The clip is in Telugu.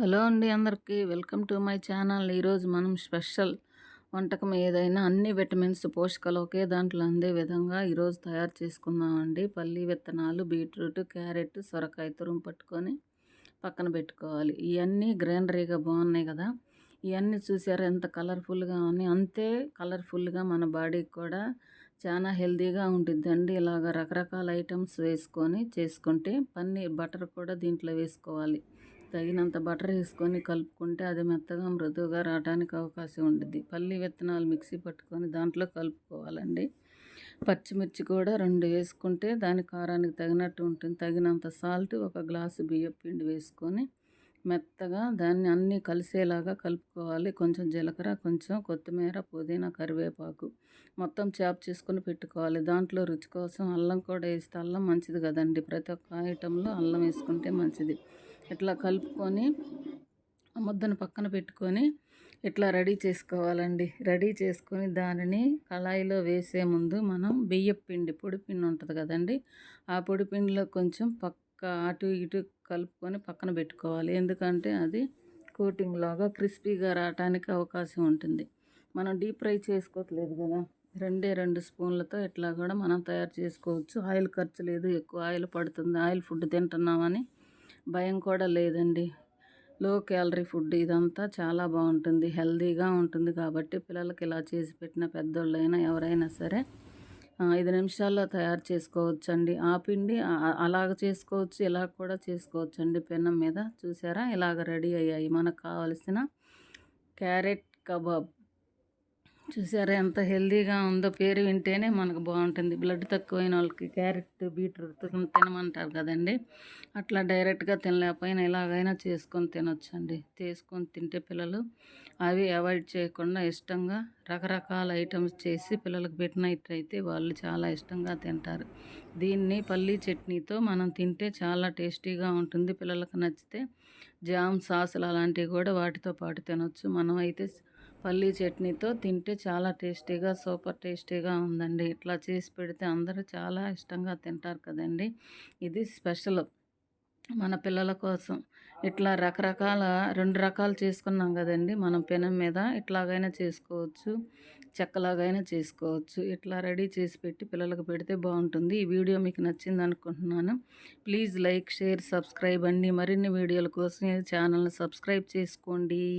హలో అండి అందరికీ వెల్కమ్ టు మై ఛానల్. ఈరోజు మనం స్పెషల్ వంటకం ఏదైనా అన్ని విటమిన్స్ పోషకాలు ఒకే దాంట్లో అందే విధంగా ఈరోజు తయారు చేసుకుందామండి. పల్లి విత్తనాలు, బీట్రూట్, క్యారెట్, సొరకాయ తురుము పట్టుకొని పక్కన పెట్టుకోవాలి. ఇవన్నీ గ్రీనరీగా బాగున్నాయి కదా. ఇవన్నీ చూసారా ఎంత కలర్ఫుల్గా ఉన్నాయి. అంతే కలర్ఫుల్గా మన బాడీకి కూడా చాలా హెల్తీగా ఉంటుందండి. ఇలాగ రకరకాల ఐటమ్స్ వేసుకొని చేసుకుంటే పన్నీర్ బటర్ కూడా దీంట్లో వేసుకోవాలి. తగినంత బటర్ వేసుకొని కలుపుకుంటే అది మెత్తగా మృదువుగా రావడానికి అవకాశం ఉంటుంది. పల్లి విత్తనాలు మిక్సీ పట్టుకొని దాంట్లో కలుపుకోవాలండి. పచ్చిమిర్చి కూడా 2 వేసుకుంటే దాని కారానికి తగినట్టు ఉంటుంది. తగినంత సాల్ట్, 1 గ్లాసు బియ్యం పిండి వేసుకొని మెత్తగా దాన్ని అన్నీ కలిసేలాగా కలుపుకోవాలి. కొంచెం జీలకర్ర, కొంచెం కొత్తిమీర, పుదీనా, కరివేపాకు మొత్తం చాప్ చేసుకొని పెట్టుకోవాలి. దాంట్లో రుచి కోసం అల్లం కూడా వేస్తే అల్లం మంచిది కదండి. ప్రతి ఒక్క ఐటెంలో అల్లం వేసుకుంటే మంచిది. ఇట్లా కలుపుకొని ముద్దను పక్కన పెట్టుకొని ఇట్లా రెడీ చేసుకోవాలండి. రెడీ చేసుకొని దానిని కళాయిలో వేసే ముందు మనం బియ్యం పిండి, పొడిపిండి ఉంటుంది కదండి, ఆ పొడిపిండిలో కొంచెం అటు ఇటు కలుపుకొని పక్కన పెట్టుకోవాలి. ఎందుకంటే అది కోటింగ్ లాగా క్రిస్పీగా రావడానికి అవకాశం ఉంటుంది. మనం డీప్ ఫ్రై చేసుకోవట్లేదు కదా. 2 స్పూన్లతో ఇట్లా కూడా మనం తయారు చేసుకోవచ్చు. ఆయిల్ ఖర్చు లేదు, ఎక్కువ ఆయిల్ పడుతుంది, ఆయిల్ ఫుడ్ తింటున్నామని భయం కూడా లేదండి. లో క్యాలరీ ఫుడ్ ఇదంతా చాలా బాగుంటుంది, హెల్తీగా ఉంటుంది. కాబట్టి పిల్లలకి ఇలా చేసి పెట్టిన పెద్దోళ్ళైనా ఎవరైనా సరే 5 నిమిషాల్లో తయారు చేసుకోవచ్చండి. ఆ పిండి అలాగ చేసుకోవచ్చు, ఇలా కూడా చేసుకోవచ్చండి. పెనం మీద చూసారా ఇలాగ రెడీ అయ్యాయి మనకు కావలసిన క్యారెట్ కబాబ్. చూసారా ఎంత హెల్తీగా ఉందో. పేరు వింటేనే మనకు బాగుంటుంది. బ్లడ్ తక్కువైన వాళ్ళకి క్యారెట్, బీట్రూట్ తినమంటారు కదండి. అట్లా డైరెక్ట్గా తినలేకపోయినా ఇలాగైనా చేసుకొని తినొచ్చండి. చేసుకొని తింటే పిల్లలు అవి అవాయిడ్ చేయకుండా ఇష్టంగా రకరకాల ఐటమ్స్ చేసి పిల్లలకు పెట్టినట్టయితే వాళ్ళు చాలా ఇష్టంగా తింటారు. దీన్ని పల్లీ చట్నీతో మనం తింటే చాలా టేస్టీగా ఉంటుంది. పిల్లలకు నచ్చితే జామ్, సాసులు అలాంటివి కూడా వాటితో పాటు తినొచ్చు. మనం అయితే పల్లీ చట్నీతో తింటే చాలా టేస్టీగా, సూపర్ టేస్టీగా ఉందండి. ఇట్లా చేసి పెడితే అందరూ చాలా ఇష్టంగా తింటారు కదండి. ఇది స్పెషల్ మన పిల్లల కోసం. ఇట్లా రకరకాల 2 రకాలు చేసుకున్నాం కదండి మనం పెనం మీద. ఇట్లాగైనా చేసుకోవచ్చు, చెక్కలాగైనా చేసుకోవచ్చు. ఇట్లా రెడీ చేసి పెట్టి పిల్లలకు పెడితే బాగుంటుంది. ఈ వీడియో మీకు నచ్చింది అనుకుంటున్నాను. ప్లీజ్ లైక్, షేర్, సబ్స్క్రైబ్ అండి. మరిన్ని వీడియోల కోసం ఛానల్ని సబ్స్క్రైబ్ చేసుకోండి.